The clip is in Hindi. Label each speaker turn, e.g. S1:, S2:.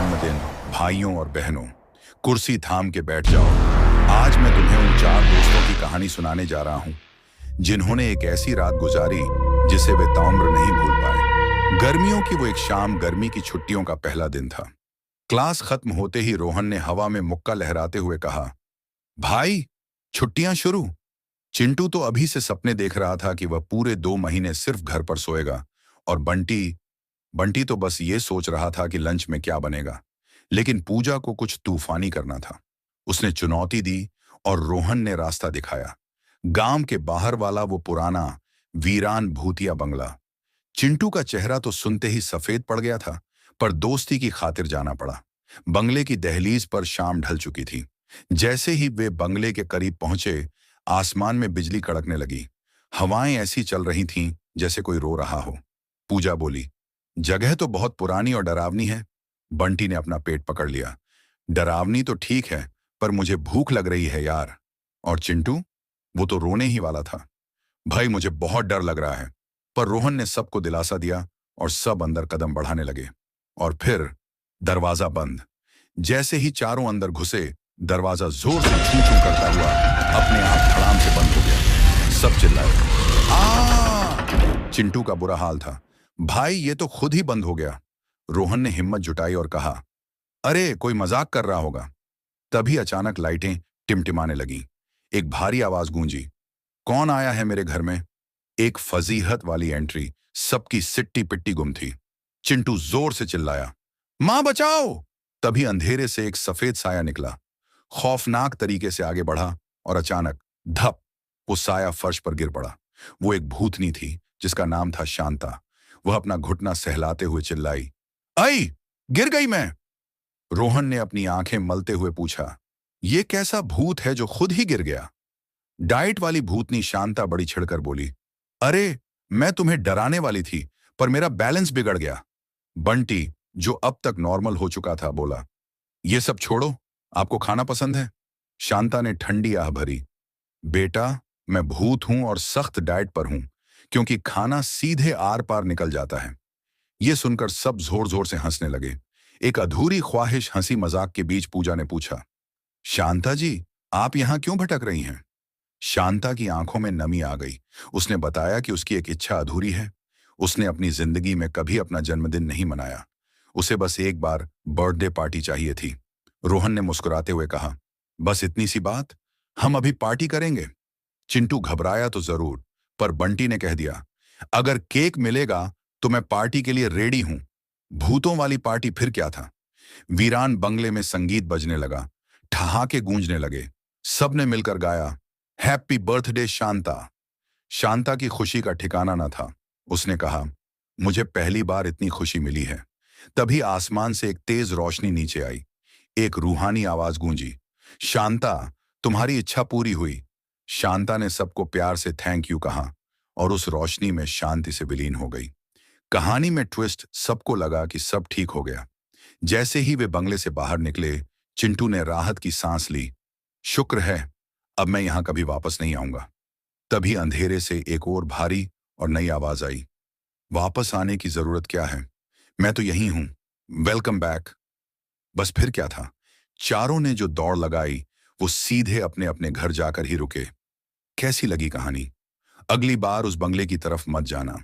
S1: जन्मदिन, भाइयों और बहनों, कुर्सी थाम के बैठ जाओ। आज मैं तुम्हें उन चार दोस्तों की कहानी सुनाने जा रहा हूं जिन्होंने एक ऐसी रात गुजारी जिसे वे ताउम्र नहीं भूल पाए। गर्मियों की वो एक शाम, गर्मी की छुट्टियों का पहला दिन था। क्लास खत्म होते ही रोहन ने हवा में मुक्का लहराते हुए कहा, भाई, छुट्टियां शुरू। चिंटू तो अभी से सपने देख रहा था कि वह पूरे 2 महीने सिर्फ घर पर सोएगा, और बंटी बंटी तो बस ये सोच रहा था कि लंच में क्या बनेगा। लेकिन पूजा को कुछ तूफानी करना था। उसने चुनौती दी और रोहन ने रास्ता दिखाया। गांव के बाहर वाला वो पुराना वीरान भूतिया बंगला। चिंटू का चेहरा तो सुनते ही सफेद पड़ गया था, पर दोस्ती की खातिर जाना पड़ा। बंगले की दहलीज पर शाम ढल चुकी थी। जैसे ही वे बंगले के करीब पहुंचे, आसमान में बिजली कड़कने लगी। हवाएं ऐसी चल रही थीं जैसे कोई रो रहा हो। पूजा बोली, जगह तो बहुत पुरानी और डरावनी है। बंटी ने अपना पेट पकड़ लिया। डरावनी तो ठीक है, पर मुझे भूख लग रही है यार। और चिंटू, वो तो रोने ही वाला था। भाई, मुझे बहुत डर लग रहा है। पर रोहन ने सबको दिलासा दिया और सब अंदर कदम बढ़ाने लगे। और फिर दरवाजा बंद। जैसे ही चारों अंदर घुसे, दरवाजा जोर से छू छू करता हुआ अपने आप धड़ाम से बंद हो गया। सब चिल्लाए, आ! चिंटू का बुरा हाल था। भाई, ये तो खुद ही बंद हो गया। रोहन ने हिम्मत जुटाई और कहा, अरे कोई मजाक कर रहा होगा। तभी अचानक लाइटें टिमटिमाने लगीं। एक भारी आवाज गूंजी, कौन आया है मेरे घर में? एक फजीहत वाली एंट्री। सबकी सिट्टी पिट्टी गुम थी। चिंटू जोर से चिल्लाया, मां बचाओ! तभी अंधेरे से एक सफेद साया निकला। खौफनाक तरीके से आगे बढ़ा और अचानक धप, वो साया फर्श पर गिर पड़ा। वो एक भूतनी थी जिसका नाम था शांता। वह अपना घुटना सहलाते हुए चिल्लाई, आई, गिर गई मैं। रोहन ने अपनी आंखें मलते हुए पूछा, ये कैसा भूत है जो खुद ही गिर गया? डाइट वाली भूतनी शांता बड़ी छिड़कर बोली, अरे मैं तुम्हें डराने वाली थी, पर मेरा बैलेंस बिगड़ गया। बंटी, जो अब तक नॉर्मल हो चुका था, बोला, ये सब छोड़ो, आपको खाना पसंद है? शांता ने ठंडी आह भरी, बेटा, मैं भूत हूं और सख्त डाइट पर हूं, क्योंकि खाना सीधे आर पार निकल जाता है। ये सुनकर सब जोर जोर से हंसने लगे। एक अधूरी ख्वाहिश हंसी मजाक के बीच पूजा ने पूछा, शांता जी, आप यहां क्यों भटक रही हैं? शांता की आंखों में नमी आ गई। उसने बताया कि उसकी एक इच्छा अधूरी है। उसने अपनी जिंदगी में कभी अपना जन्मदिन नहीं मनाया। उसे बस एक बार बर्थडे पार्टी चाहिए थी। रोहन ने मुस्कुराते हुए कहा, बस इतनी सी बात? हम अभी पार्टी करेंगे। चिंटू घबराया तो जरूर, पर बंटी ने कह दिया, अगर केक मिलेगा तो मैं पार्टी के लिए रेडी हूं। भूतों वाली पार्टी फिर क्या था? वीरान बंगले में संगीत बजने लगा। ठहाके गूंजने लगे। सबने मिलकर गाया, हैप्पी बर्थडे शांता। शांता की खुशी का ठिकाना न था। उसने कहा, मुझे पहली बार इतनी खुशी मिली है। तभी आसमान से एक तेज रोशनी नीचे आई। एक रूहानी आवाज गूंजी, शांता, तुम्हारी इच्छा पूरी हुई। शांता ने सबको प्यार से थैंक यू कहा और उस रोशनी में शांति से विलीन हो गई। कहानी में ट्विस्ट, सबको लगा कि सब ठीक हो गया। जैसे ही वे बंगले से बाहर निकले, चिंटू ने राहत की सांस ली। शुक्र है, अब मैं यहां कभी वापस नहीं आऊंगा। तभी अंधेरे से एक और भारी और नई आवाज आई, वापस आने की जरूरत क्या है, मैं तो यहीं हूं, वेलकम बैक। बस फिर क्या था? चारों ने जो दौड़ लगाई, वो सीधे अपने अपने घर जाकर ही रुके। कैसी लगी कहानी? अगली बार उस बंगले की तरफ मत जाना।